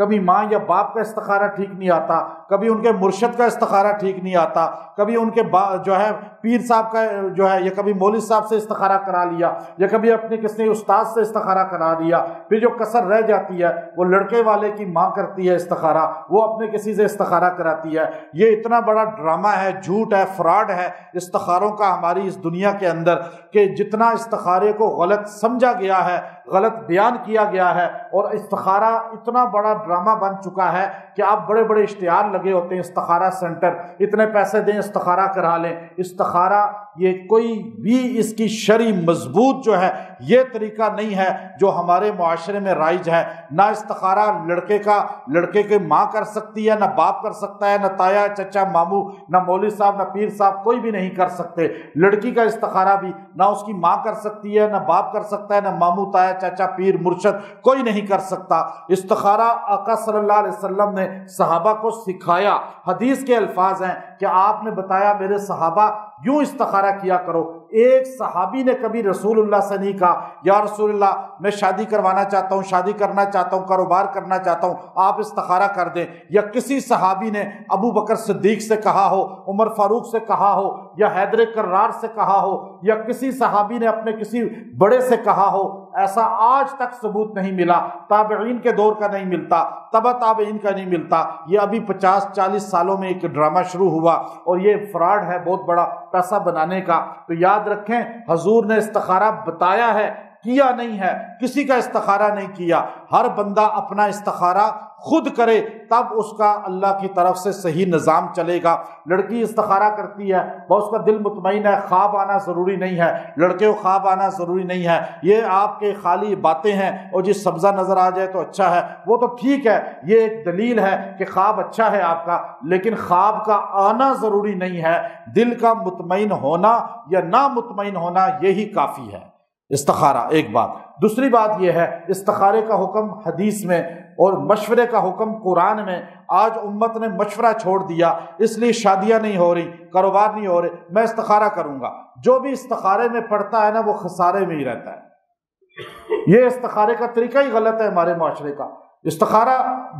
کبھی ماں یا باپ کا استخارہ ٹھیک نہیں آتا، کبھی ان کے مرشد کا استخارہ ٹھیک نہیں آتا، کبھی ان کے جو ہے پیر صاحب کا جو ہے، یا کبھی مولوی صاحب سے استخارہ کرا لیا، یا کبھی اپنے کسی استاد سے استخارہ کرا لیا، پھر جو کسر رہ جاتی ہے وہ لڑکے والے کی ماں کرتی ہے استخارہ، وہ اپنے کسی سے استخارہ کراتی ہے۔ یہ اتنا بڑا ڈرامہ ہے، جھوٹ ہے، فراڈ ہے استخاروں کا ہماری اس دنیا کے اندر، کہ جتنا استخارے کو غلط سمجھا گیا ہے، غلط بیان کیا گیا ہے، اور استخارہ اتنا بڑا ڈرامہ بن چکا ہے کہ آپ بڑے بڑے اشتہار لگے ہوتے ہیں، استخارہ سینٹر، اتنے پیسے دیں استخارہ کرا لیں۔ استخارہ یہ کوئی بھی اس کی شرعی مضبوط جو ہے یہ طریقہ نہیں ہے جو ہمارے معاشرے میں رائج ہے۔ نہ استخارہ لڑکے کے ماں کر سکتی ہے، نہ باپ کر سکتا ہے، نہ تایا چچا ماموں، نہ مولوی صاحب، نہ پیر صاحب، کوئی بھی نہیں کر سکتے۔ لڑکی کا استخارہ بھی نہ اس کی ماں کر سکتی ہے، نہ باپ کر سکتا ہے، نہ ماموں، تایا چچا، پیر، مرشد، کوئی نہیں کر سکتا۔ استخارہ آقا صلی اللہ علیہ وسلم نے صحابہ کو سکھایا، حدیث کے الفاظ ہیں کہ آپ نے بتایا میرے صحابہ یوں استخارہ کیا کرو۔ ایک صحابی نے کبھی رسول اللہ سے نہیں کہا یا رسول اللہ میں شادی کروانا چاہتا ہوں، شادی کرنا چاہتا ہوں، کاروبار کرنا چاہتا ہوں، آپ استخارہ کر دیں۔ یا کسی صحابی نے ابو بکر صدیق سے کہا ہو، عمر فاروق سے کہا ہو، یا حیدر کرار سے کہا ہو، یا کسی صحابی نے اپنے کسی بڑے سے کہا ہو، ایسا آج تک ثبوت نہیں ملا۔ تابعین کے دور کا نہیں ملتا، تبع تابعین کا نہیں ملتا۔ یہ ابھی 50-40 سالوں میں ایک ڈرامہ شروع ہوا، اور یہ فراڈ ہے بہت بڑا پیسہ بنانے کا۔ تو یاد رکھیں، حضور نے استخارہ بتایا ہے، کیا نہیں ہے، کسی کا استخارہ نہیں کیا۔ ہر بندہ اپنا استخارہ خود کرے، تب اس کا اللہ کی طرف سے صحیح نظام چلے گا۔ لڑکی استخارہ کرتی ہے، بس اس کا دل مطمئن ہے، خواب آنا ضروری نہیں ہے، لڑکے کو خواب آنا ضروری نہیں ہے۔ یہ آپ کے خالی باتیں ہیں، اور جس سبزہ نظر آ جائے تو اچھا ہے، وہ تو ٹھیک ہے، یہ ایک دلیل ہے کہ خواب اچھا ہے آپ کا، لیکن خواب کا آنا ضروری نہیں ہے۔ دل کا مطمئن ہونا یا نامطمئن ہونا یہی کافی ہے۔ استخارہ ایک بات۔ دوسری بات یہ ہے، استخارے کا حکم حدیث میں اور مشورے کا حکم قرآن میں۔ آج امت نے مشورہ چھوڑ دیا، اس لیے شادیاں نہیں ہو رہی، کاروبار نہیں ہو رہے، میں استخارہ کروں گا۔ جو بھی استخارے میں پڑتا ہے نا، وہ خسارے میں ہی رہتا ہے۔ یہ استخارے کا طریقہ ہی غلط ہے ہمارے معاشرے کا۔ استخارہ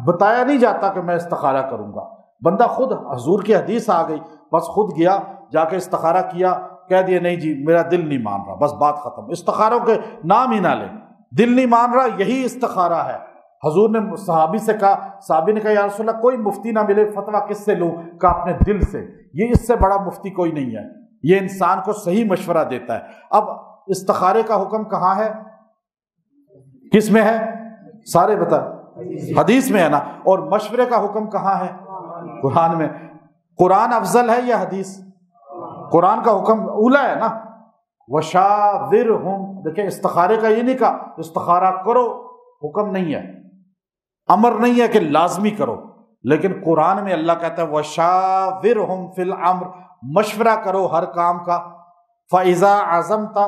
بتایا نہیں جاتا کہ میں استخارہ کروں گا، بندہ خود، حضور کی حدیث آ گئی، بس خود گیا، جا کے استخارہ کیا، کہہ دیا نہیں جی میرا دل نہیں مان رہا، بس بات ختم۔ استخاروں کے نام ہی نہ لیں، دل نہیں مان رہا، یہی استخارہ ہے۔ حضور نے صحابی سے کہا، صحابی نے کہا یا رسول اللہ کوئی مفتی نہ ملے، فتویٰ کس سے لوں؟ کہا اپنے دل سے۔ یہ اس سے بڑا مفتی کوئی نہیں ہے، یہ انسان کو صحیح مشورہ دیتا ہے۔ اب استخارے کا حکم کہاں ہے، کس میں ہے؟ سارے بتا، حدیث میں ہے نا۔ اور مشورے کا حکم کہاں ہے؟ قرآن میں۔ قرآن افضل ہے یا حدیث؟ قرآن کا حکم اولا ہے نا۔ وشاورہم، دیکھیں استخارے کا یہ نہیں کہا استخارہ کرو، حکم نہیں ہے، امر نہیں ہے کہ لازمی کرو، لیکن قرآن میں اللہ کہتا ہے وشاورہم فی الامر، مشورہ کرو ہر کام کا۔ فاذا عزمت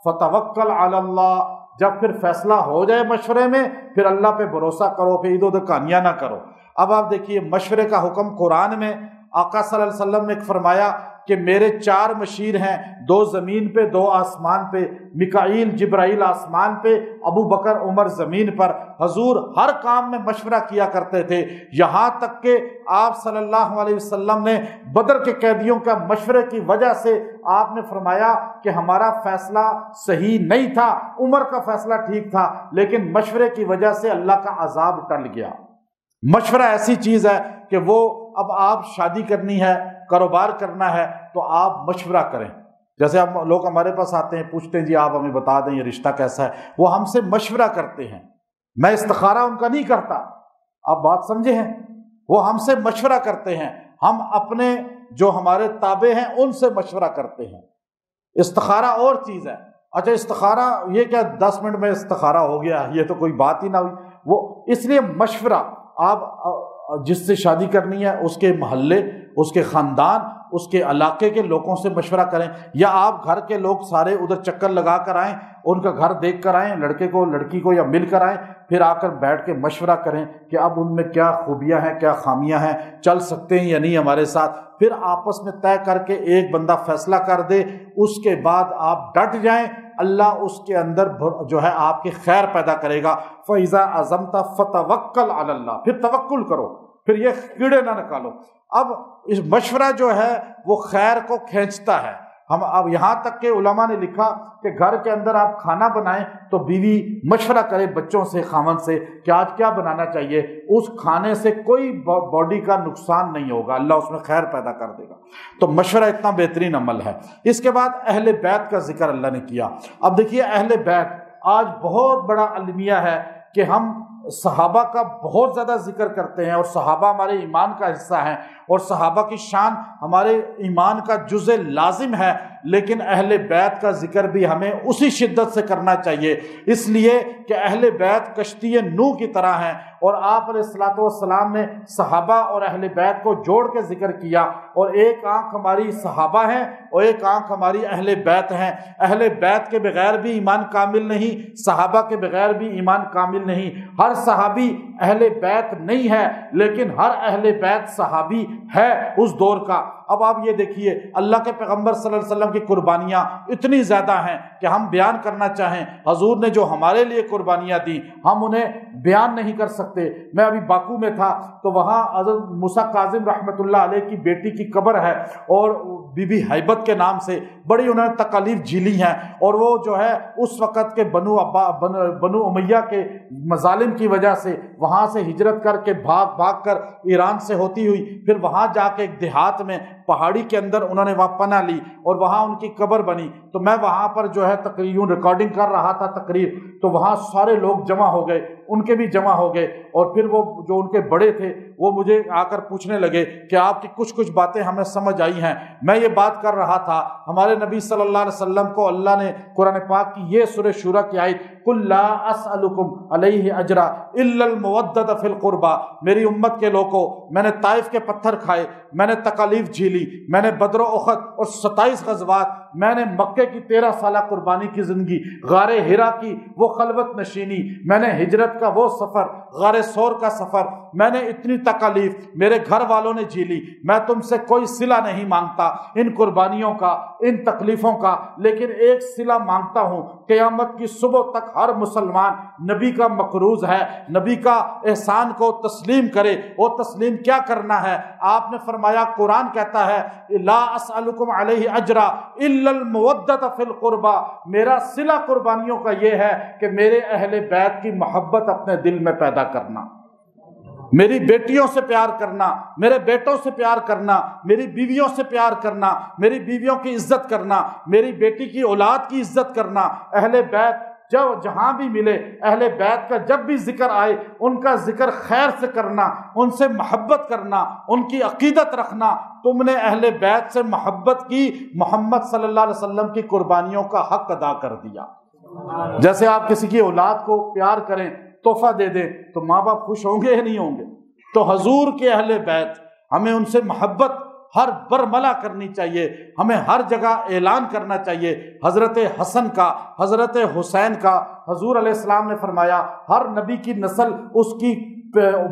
فتوکل علی اللہ، جب پھر فیصلہ ہو جائے مشورے میں، پھر اللہ پہ بھروسہ کرو، پھر ادھر ادھر کہانیاں نہ کرو۔ اب آپ دیکھیے مشورے کا حکم قرآن میں، آقا صلی اللہ علیہ وسلم نے فرمایا کہ میرے 4 مشیر ہیں، 2 زمین پہ، 2 آسمان پہ، میکائیل جبرائیل آسمان پہ، ابو بکر عمر زمین پر۔ حضور ہر کام میں مشورہ کیا کرتے تھے، یہاں تک کہ آپ صلی اللہ علیہ وسلم نے بدر کے قیدیوں کا مشورے کی وجہ سے آپ نے فرمایا کہ ہمارا فیصلہ صحیح نہیں تھا، عمر کا فیصلہ ٹھیک تھا، لیکن مشورے کی وجہ سے اللہ کا عذاب ٹل گیا۔ مشورہ ایسی چیز ہے کہ وہ، اب آپ شادی کرنی ہے، کاروبار کرنا ہے، تو آپ مشورہ کریں۔ جیسے ہم لوگ ہمارے پاس آتے ہیں، پوچھتے ہیں جی آپ ہمیں بتا دیں یہ رشتہ کیسا ہے، وہ ہم سے مشورہ کرتے ہیں، میں استخارہ ان کا نہیں کرتا، آپ بات سمجھے ہیں، وہ ہم سے مشورہ کرتے ہیں، ہم اپنے جو ہمارے تابع ہیں ان سے مشورہ کرتے ہیں۔ استخارہ اور چیز ہے۔ اچھا استخارہ یہ کیا 10 منٹ میں استخارہ ہو گیا، یہ تو کوئی بات ہی نہ ہوئی، وہ اس لیے مشورہ، آپ جس سے شادی کرنی ہے اس کے محلے، اس کے خاندان، اس کے علاقے کے لوگوں سے مشورہ کریں، یا آپ گھر کے لوگ سارے ادھر چکر لگا کر آئیں، ان کا گھر دیکھ کر آئیں، لڑکے کو لڑکی کو، یا مل کر آئیں، پھر آ کر بیٹھ کے مشورہ کریں کہ اب ان میں کیا خوبیاں ہیں، کیا خامیاں ہیں، چل سکتے ہیں یا نہیں ہمارے ساتھ، پھر آپس میں طے کر کے ایک بندہ فیصلہ کر دے، اس کے بعد آپ ڈٹ جائیں اللہ اس کے اندر جو ہے آپ کی خیر پیدا کرے گا۔ فَإِذَا عَزَمْتَ فَتَوَكَّلْ عَلَى اللَّهِ، پھر توکل کرو، پھر یہ کیڑے نہ نکالو۔ اب اس مشورہ جو ہے وہ خیر کو کھینچتا ہے۔ ہم اب یہاں تک کہ علماء نے لکھا کہ گھر کے اندر آپ کھانا بنائیں تو بیوی مشورہ کرے بچوں سے، خاوند سے کہ آج کیا بنانا چاہیے، اس کھانے سے کوئی باڈی کا نقصان نہیں ہوگا، اللہ اس میں خیر پیدا کر دے گا۔ تو مشورہ اتنا بہترین عمل ہے۔ اس کے بعد اہل بیت کا ذکر اللہ نے کیا۔ اب دیکھیے اہل بیت آج بہت بڑا المیہ ہے کہ ہم صحابہ کا بہت زیادہ ذکر کرتے ہیں، اور صحابہ ہمارے ایمان کا حصہ ہیں، اور صحابہ کی شان ہمارے ایمان کا جزء لازم ہے، لیکن اہل بیت کا ذکر بھی ہمیں اسی شدت سے کرنا چاہیے، اس لیے کہ اہل بیت کشتی نوح کی طرح ہیں، اور آپ علیہ الصلوۃ والسلام نے صحابہ اور اہل بیت کو جوڑ کے ذکر کیا، اور ایک آنکھ ہماری صحابہ ہیں اور ایک آنکھ ہماری اہل بیت ہیں۔ اہل بیت کے بغیر بھی ایمان کامل نہیں، صحابہ کے بغیر بھی ایمان کامل نہیں۔ ہر صحابی اہل بیت نہیں ہے، لیکن ہر اہل بیت صحابی ہے اس دور کا۔ اب آپ یہ دیکھیے اللہ کے پیغمبر صلی اللہ علیہ وسلم کی قربانیاں اتنی زیادہ ہیں کہ ہم بیان کرنا چاہیں، حضور نے جو ہمارے لیے قربانیاں دی ہم انہیں بیان نہیں کر سکتے۔ میں ابھی باکو میں تھا تو وہاں حضرت موسیٰ کاظم رحمۃ اللہ علیہ کی بیٹی کی قبر ہے، اور بی بی حیبت کے نام سے بڑی انہوں نے تکالیف جھیلی ہیں، اور وہ جو ہے اس وقت کے بنو امیہ کے مظالم کی وجہ سے وہاں سے ہجرت کر کے بھاگ کر ایران سے ہوتی ہوئی پھر وہاں جا کے ایک دیہات میں پہاڑی کے اندر انہوں نے وہاں پناہ لی، اور وہاں ان کی قبر بنی۔ تو میں وہاں پر جو ہے تقریر ریکارڈنگ کر رہا تھا تقریر، تو وہاں سارے لوگ جمع ہو گئے، ان کے بھی جمع ہو گئے، اور پھر وہ جو ان کے بڑے تھے وہ مجھے آ کر پوچھنے لگے کہ آپ کی کچھ باتیں ہمیں سمجھ آئی ہیں۔ میں یہ بات کر رہا تھا ہمارے نبی صلی اللہ علیہ وسلم کو اللہ نے قرآن پاک کی یہ سورہ شورى کی آیت قُلْ لَا أَسْأَلُكُمْ عَلَيْهِ أَجْرًا إِلَّا الْمَوَدَّةَ فِي الْقُرْبَى، میری امت کے لوگوں، میں نے طائف کے پتھر کھائے، میں نے تکالیف جھیلی، میں نے بدر و احد اور 27 غزوات، میں نے مکے کی 13 سالہ قربانی کی زندگی، غار حرا کی وہ خلوت نشینی، میں نے ہجرت کا وہ سفر، غار ثور کا سفر، میں نے اتنی تکالیف میرے گھر والوں نے جھیلی، میں تم سے کوئی صلہ نہیں مانگتا ان قربانیوں کا، ان تکلیفوں کا، لیکن ایک صلہ مانگتا ہوں، قیامت کی صبح تک ہر مسلمان نبی کا مقروض ہے، نبی کا احسان کو تسلیم کرے۔ وہ تسلیم کیا کرنا ہے؟ آپ نے فرمایا، قرآن کہتا ہے لا اسألکم علیہ اجرا الا المودۃ فی القربى، میرا صلہ قربانیوں کا یہ ہے کہ میرے اہل بیت کی محبت اپنے دل میں پیدا کرنا، میری بیٹیوں سے پیار کرنا، میرے بیٹوں سے پیار کرنا، میری بیویوں سے پیار کرنا، میری بیویوں کی عزت کرنا، میری بیٹی کی اولاد کی عزت کرنا۔ اہل بیت جب جہاں بھی ملے، اہل بیت کا جب بھی ذکر آئے ان کا ذکر خیر سے کرنا، ان سے محبت کرنا، ان کی عقیدت رکھنا۔ تم نے اہل بیت سے محبت کی، محمد صلی اللہ علیہ وسلم کی قربانیوں کا حق ادا کر دیا۔ جیسے آپ کسی کی اولاد کو پیار کریں، تحفہ دے دیں، تو ماں باپ خوش ہوں گے یا نہیں ہوں گے؟ تو حضور کے اہل بیت، ہمیں ان سے محبت ہر برملا کرنی چاہیے، ہمیں ہر جگہ اعلان کرنا چاہیے۔ حضرت حسن کا، حضرت حسین کا، حضور علیہ السلام نے فرمایا ہر نبی کی نسل اس کی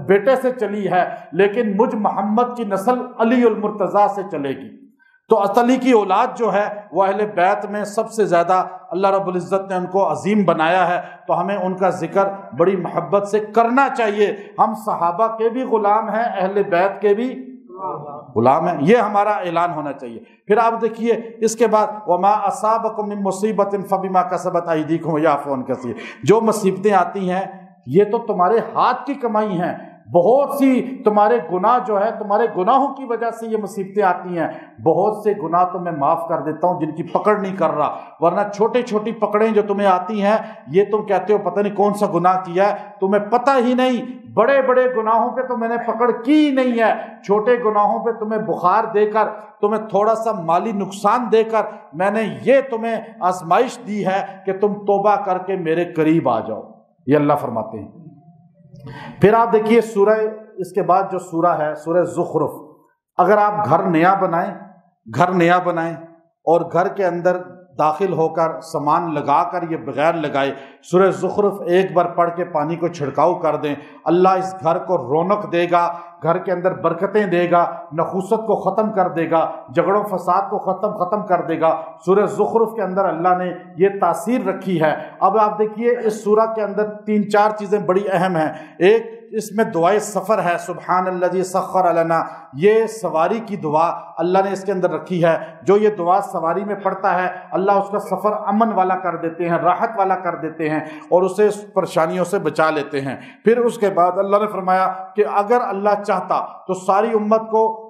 بیٹے سے چلی ہے، لیکن مجھ محمد کی نسل علی المرتضیٰ سے چلے گی۔ تو علی کی اولاد جو ہے وہ اہل بیت میں سب سے زیادہ اللہ رب العزت نے ان کو عظیم بنایا ہے، تو ہمیں ان کا ذکر بڑی محبت سے کرنا چاہیے۔ ہم صحابہ کے بھی غلام ہیں، اہل بیت کے بھی غلام ہیں، یہ ہمارا اعلان ہونا چاہیے۔ پھر آپ دیکھیے اس کے بعد وما اصابکم من مصیبت فبما کسبت ایدیکم ویعفو عن کثیر، جو مصیبتیں آتی ہیں یہ تو تمہارے ہاتھ کی کمائی ہیں، بہت سی تمہارے گناہ جو ہے، تمہارے گناہوں کی وجہ سے یہ مصیبتیں آتی ہیں۔ بہت سے گناہ تو میں معاف کر دیتا ہوں جن کی پکڑ نہیں کر رہا، ورنہ چھوٹی چھوٹی پکڑیں جو تمہیں آتی ہیں یہ تم کہتے ہو پتہ نہیں کون سا گناہ کیا ہے، تمہیں پتہ ہی نہیں۔ بڑے بڑے گناہوں پہ تو میں نے پکڑ کی نہیں ہے، چھوٹے گناہوں پہ تمہیں بخار دے کر، تمہیں تھوڑا سا مالی نقصان دے کر میں نے یہ تمہیں آزمائش دی ہے کہ تم توبہ کر کے میرے قریب آ جاؤ، یہ اللہ فرماتے ہیں۔ پھر آپ دیکھیے سورہ، اس کے بعد جو سورہ ہے سورہ زخرف، اگر آپ گھر نیا بنائیں اور گھر کے اندر داخل ہو کر سامان لگا کر یہ بغیر لگائے سورہ زخرف ایک بار پڑھ کے پانی کو چھڑکاؤ کر دیں، اللہ اس گھر کو رونق دے گا، گھر کے اندر برکتیں دے گا، نخوست کو ختم کر دے گا، جھگڑوں فساد کو ختم کر دے گا۔ سورہ زخرف کے اندر اللہ نے یہ تاثیر رکھی ہے۔ اب آپ دیکھیے اس سورہ کے اندر 3-4 چیزیں بڑی اہم ہیں۔ ایک اس میں دعائے سفر ہے، سبحان الذی سخر لنا، یہ سواری کی دعا اللہ نے اس کے اندر رکھی ہے۔ جو یہ دعا سواری میں پڑھتا ہے اللہ اس کا سفر امن والا کر دیتے ہیں، راحت والا کر دیتے ہیں اور اسے پریشانیوں سے بچا لیتے ہیں۔ پھر اس کے بعد اللہ نے فرمایا کہ اگر اللہ چاہتا تو ساری امت کو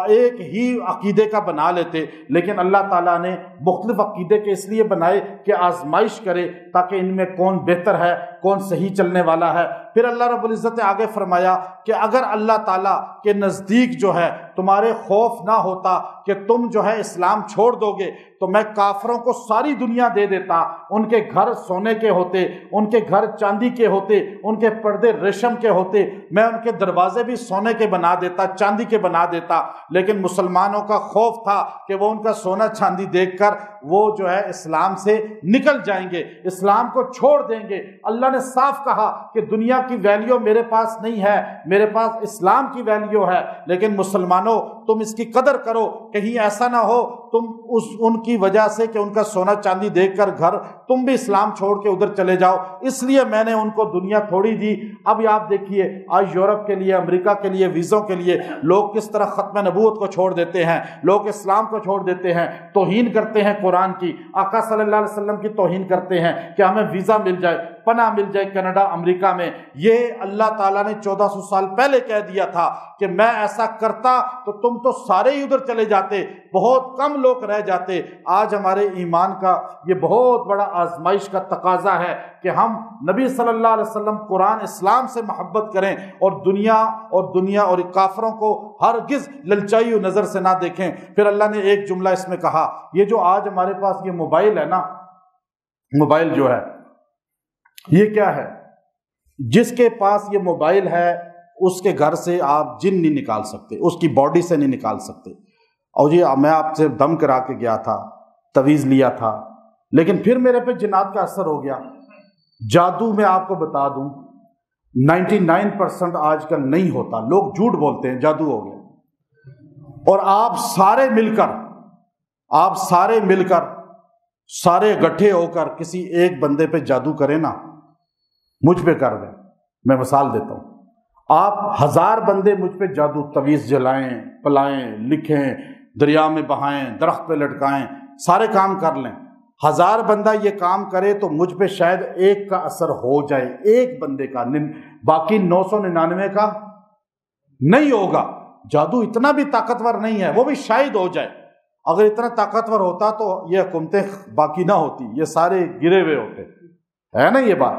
ایک ہی عقیدے کا بنا لیتے، لیکن اللہ تعالیٰ نے مختلف عقیدے کے اس لیے بنائے کہ آزمائش کرے تاکہ ان میں کون بہتر ہے، کون صحیح چلنے والا ہے۔ پھر اللہ رب العزت نے آگے فرمایا کہ اگر اللہ تعالیٰ کے نزدیک جو ہے تمہارے خوف نہ ہوتا کہ تم جو ہے اسلام چھوڑ دو گے تو میں کافروں کو ساری دنیا دے دیتا، ان کے گھر سونے کے ہوتے، ان کے گھر چاندی کے ہوتے، ان کے پردے ریشم کے ہوتے، میں ان کے دروازے بھی سونے کے بنا دیتا، چاندی کے بنا دیتا، لیکن مسلمانوں کا خوف تھا کہ وہ ان کا سونا چاندی دیکھ کر وہ جو ہے اسلام سے نکل جائیں گے، اسلام کو چھوڑ دیں گے۔ اللہ نے صاف کہا کہ دنیا کی ویلیو میرے پاس نہیں ہے، میرے پاس اسلام کی ویلیو ہے، لیکن مسلمانوں تم اس کی قدر کرو، کہیں ایسا نہ ہو تم ان کی وجہ سے کہ ان کا سونا چاندی دیکھ کر گھر تم بھی اسلام چھوڑ کے ادھر چلے جاؤ، اس لیے میں نے ان کو دنیا تھوڑی دی۔ اب آپ دیکھیے آج یورپ کے لیے، امریکہ کے لیے ویزوں کے لیے لوگ کس طرح ختم نبوت کو چھوڑ دیتے ہیں، لوگ اسلام کو چھوڑ دیتے ہیں، توہین کرتے ہیں قرآن کی، آقا صلی اللہ علیہ وسلم کی توہین کرتے ہیں کہ ہمیں ویزا مل جائے، پناہ مل جائے کینیڈا امریکہ میں۔ یہ اللہ تعالیٰ نے 1400 سال پہلے کہہ دیا تھا کہ میں ایسا کرتا تو تم تو سارے ہی ادھر چلے جاتے، بہت کم لوگ رہ جاتے۔ آج ہمارے ایمان کا یہ بہت بڑا آزمائش کا تقاضا ہے کہ ہم نبی صلی اللہ علیہ وسلم، قرآن، اسلام سے محبت کریں اور دنیا اور کافروں کو ہرگز للچائی ہوئی نظر سے نہ دیکھیں۔ پھر اللہ نے ایک جملہ اس میں کہا، یہ جو آج ہمارے پاس یہ موبائل ہے نا، موبائل جو ہے یہ کیا ہے؟ جس کے پاس یہ موبائل ہے اس کے گھر سے آپ جن نہیں نکال سکتے، اس کی باڈی سے نہیں نکال سکتے۔ اور یہ میں آپ سے دم کرا کے گیا تھا، تویز لیا تھا، لیکن پھر میرے پہ جنات کا اثر ہو گیا۔ جادو میں آپ کو بتا دوں 99% آج کل نہیں ہوتا، لوگ جھوٹ بولتے ہیں جادو ہو گیا۔ اور آپ سارے مل کر سارے اکٹھے ہو کر کسی ایک بندے پہ جادو کریں نا، مجھ پہ کر دیں، میں مثال دیتا ہوں، آپ 1000 بندے مجھ پہ جادو، تویز جلائیں، پلائیں، لکھیں، دریا میں بہائیں، درخت پہ لٹکائیں، سارے کام کر لیں، 1000 بندہ یہ کام کرے تو مجھ پہ شاید ایک کا اثر ہو جائے، ایک بندے کا، باقی 999 کا نہیں ہوگا۔ جادو اتنا بھی طاقتور نہیں ہے، وہ بھی شاید ہو جائے۔ اگر اتنا طاقتور ہوتا تو یہ حکومتیں باقی نہ ہوتی، یہ سارے گرے ہوئے ہوتے، ہے نا یہ بات؟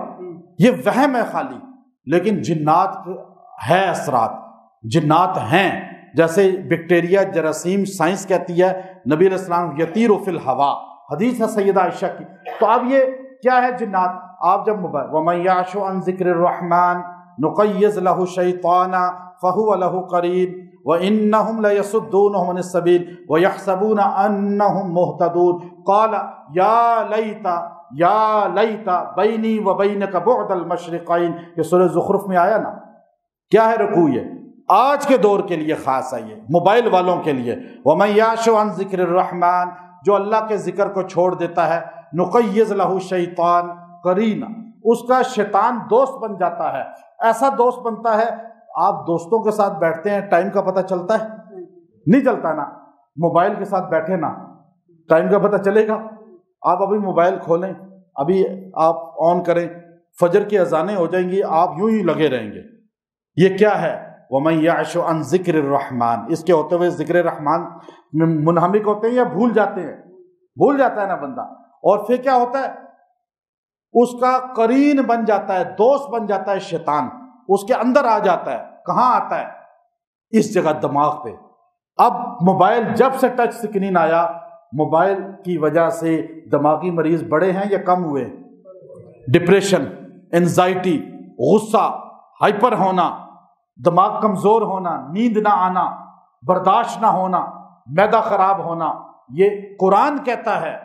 یہ وہم ہے خالی، لیکن جنات ہے، اثرات جنات ہیں۔ جیسے بیکٹیریا، جراثیم، سائنس کہتی ہے نبی علیہ السلام یطیر فی الہوا، حدیث ہے سیدہ عائشہ کی۔ تو اب یہ کیا ہے جنات؟ آپ جب وَمَن يَعْشُ عَن ذِكْرِ الرَّحْمَنِ نُقَيِّضْ لَهُ شَيْطَانًا فَهُوَ لَهُ قَرِينٌ وَإِنَّهُمْ لَيَصُدُّونَهُمْ عَنِ السَّبِيلِ وَيَحْسَبُونَ أَنَّهُمْ مُهْتَدُونَ قَالَ يَا لَيْتَ بَيْنِي وَبَيْنَكَ بُعْدَ الْمَشْرِقَيْنِ، یہ سورہ زخرف میں آیا نا۔ کیا ہے رکوع؟ یہ آج کے دور کے لیے خاص ہے، یہ موبائل والوں کے لیے۔ وَمَن يَعْشُ عَن ذِكْرِ الرَّحْمَنِ، جو اللہ کے ذکر کو چھوڑ دیتا ہے، نُقَيِّضْ لَهُ شَيْطَانٌ قَرِينًا، اس کا شیطان دوست بن جاتا ہے۔ ایسا دوست بنتا ہے، آپ دوستوں کے ساتھ بیٹھتے ہیں، ٹائم کا پتہ چلتا ہے؟ نہیں چلتا نا۔ موبائل کے ساتھ بیٹھے نا، ٹائم کا پتہ چلے گا؟ آپ ابھی موبائل کھولیں، ابھی آپ آن کریں، فجر کی اذانیں ہو جائیں گی، آپ یوں ہی لگے رہیں گے۔ یہ کیا ہے؟ وَمَن يَعْشُ عَن ذِكْرِ الرَّحْمَنِ، اس کے ہوتے ہوئے ذکر رحمان میں منہمک ہوتے ہیں یا بھول جاتے ہیں؟ بھول جاتا ہے نا بندہ، اور پھر کیا ہوتا ہے؟ اس کا قرین بن جاتا ہے، دوست بن جاتا ہے شیطان، اس کے اندر آ جاتا ہے۔ کہاں آتا ہے؟ اس جگہ، دماغ پہ۔ اب موبائل جب سے ٹچ سکرین آیا، موبائل کی وجہ سے دماغی مریض بڑے ہیں یا کم ہوئے؟ ڈپریشن، انزائٹی، غصہ، ہائپر ہونا، دماغ کمزور ہونا، نیند نہ آنا، برداشت نہ ہونا، معدہ خراب ہونا، یہ قرآن کہتا ہے۔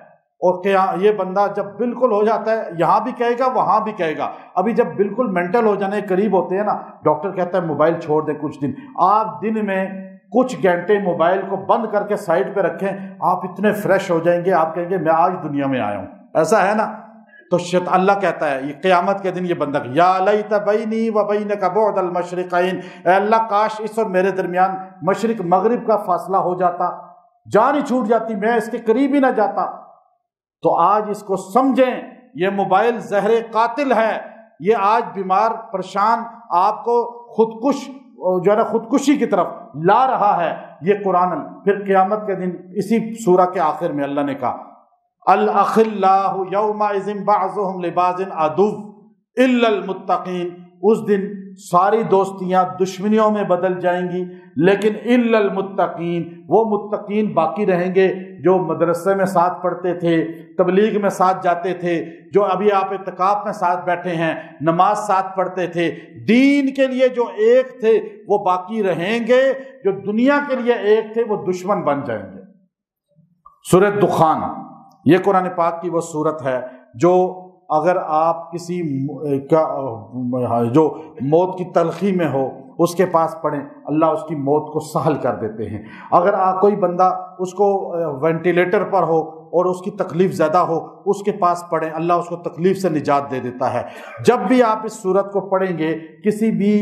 اور یہ بندہ جب بالکل ہو جاتا ہے یہاں بھی کہے گا وہاں بھی کہے گا. ابھی جب بالکل مینٹل ہو جانے قریب ہوتے ہیں نا، ڈاکٹر کہتا ہے موبائل چھوڑ دیں کچھ دن. آپ دن میں کچھ گھنٹے موبائل کو بند کر کے سائڈ پہ رکھیں، آپ اتنے فریش ہو جائیں گے، آپ کہیں گے میں آج دنیا میں آیا ہوں. ایسا ہے نا؟ تو اللہ کہتا ہے یہ قیامت کے دن یہ بندہ یا لیت بینی و بینک بعد المشرقین، اے اللہ کاش اس اور میرے درمیان مشرق مغرب کا فاصلہ ہو جاتا، جان ہی چھوٹ جاتی، میں اس کے قریب ہی نہ جاتا. تو آج اس کو سمجھیں، یہ موبائل زہر قاتل ہے. یہ آج بیمار پریشان آپ کو خودکش جو ہے نا خودکشی کی طرف لا رہا ہے یہ قرآن. پھر قیامت کے دن اسی سورہ کے آخر میں اللہ نے کہا الاخلاء یومئذ بعضهم لبعض عدو الا المتقین. اس دن ساری دوستیاں دشمنیوں میں بدل جائیں گی، لیکن الا المتقین، وہ متقین باقی رہیں گے جو مدرسے میں ساتھ پڑھتے تھے، تبلیغ میں ساتھ جاتے تھے، جو ابھی آپ اعتکاف میں ساتھ بیٹھے ہیں، نماز ساتھ پڑھتے تھے، دین کے لیے جو ایک تھے وہ باقی رہیں گے. جو دنیا کے لیے ایک تھے وہ دشمن بن جائیں گے. سورہ دخان یہ قرآن پاک کی وہ صورت ہے جو اگر آپ کسی جو موت کی تلخی میں ہو اس کے پاس پڑھیں، اللہ اس کی موت کو سہل کر دیتے ہیں. اگر کوئی بندہ اس کو وینٹیلیٹر پر ہو اور اس کی تکلیف زیادہ ہو، اس کے پاس پڑھیں، اللہ اس کو تکلیف سے نجات دے دیتا ہے. جب بھی آپ اس صورت کو پڑھیں گے کسی بھی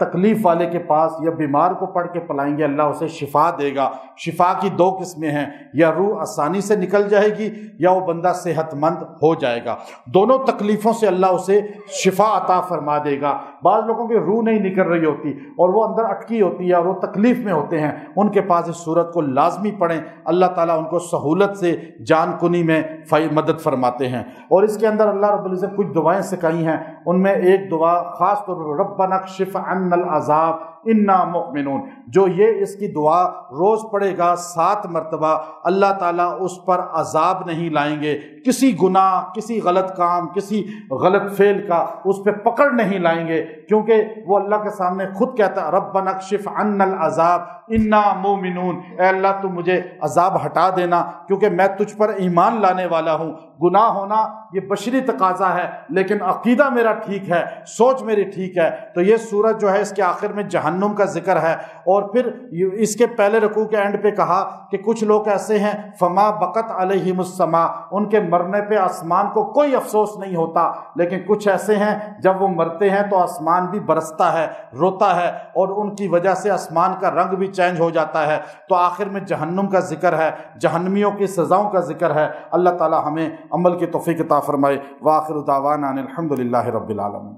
تکلیف والے کے پاس یا بیمار کو پڑھ کے پلائیں گے، اللہ اسے شفا دے گا. شفا کی دو قسمیں ہیں، یا روح آسانی سے نکل جائے گی یا وہ بندہ صحت مند ہو جائے گا. دونوں تکلیفوں سے اللہ اسے شفا عطا فرما دے گا. بعض لوگوں کی روح نہیں نکل رہی ہوتی اور وہ اندر اٹکی ہوتی ہے اور وہ تکلیف میں ہوتے ہیں، ان کے پاس اس صورت کو لازمی پڑھیں، اللہ تعالیٰ ان کو سہولت سے جان کنی میں مدد فرماتے ہیں. اور اس کے اندر اللہ رب العزت کچھ دعائیں سکھائی ہیں، ان میں ایک دعا خاص طور پر ربنا اکشف عنا العذاب انا مؤمنون، جو یہ اس کی دعا روز پڑھے گا 7 مرتبہ، اللہ تعالیٰ اس پر عذاب نہیں لائیں گے. کسی گناہ، کسی غلط کام، کسی غلط فعل کا اس پہ پکڑ نہیں لائیں گے، کیونکہ وہ اللہ کے سامنے خود کہتا ہے ربنا اکشف عنا العذاب انا مؤمنون، اے اللہ تو مجھے عذاب ہٹا دینا کیونکہ میں تجھ پر ایمان لانے والا ہوں. گناہ ہونا یہ بشری تقاضا ہے، لیکن عقیدہ میرا ٹھیک ہے، سوچ میری ٹھیک ہے. تو یہ سورت جو ہے اس کے آخر میں جہنم کا ذکر ہے. اور پھر اس کے پہلے رکوع کے اینڈ پہ کہا کہ کچھ لوگ ایسے ہیں فما بقت علیہم السماء، ان کے مرنے پہ آسمان کو کوئی افسوس نہیں ہوتا، لیکن کچھ ایسے ہیں جب وہ مرتے ہیں تو آسمان بھی برستا ہے، روتا ہے، اور ان کی وجہ سے آسمان کا رنگ بھی چینج ہو جاتا ہے. تو آخر میں جہنم کا ذکر ہے، جہنمیوں کی سزاؤں کا ذکر ہے. اللہ تعالی ہمیں عمل کی توفیق عطا فرمائے. وآخر دعوانا ان الحمد للہ رب العالمین.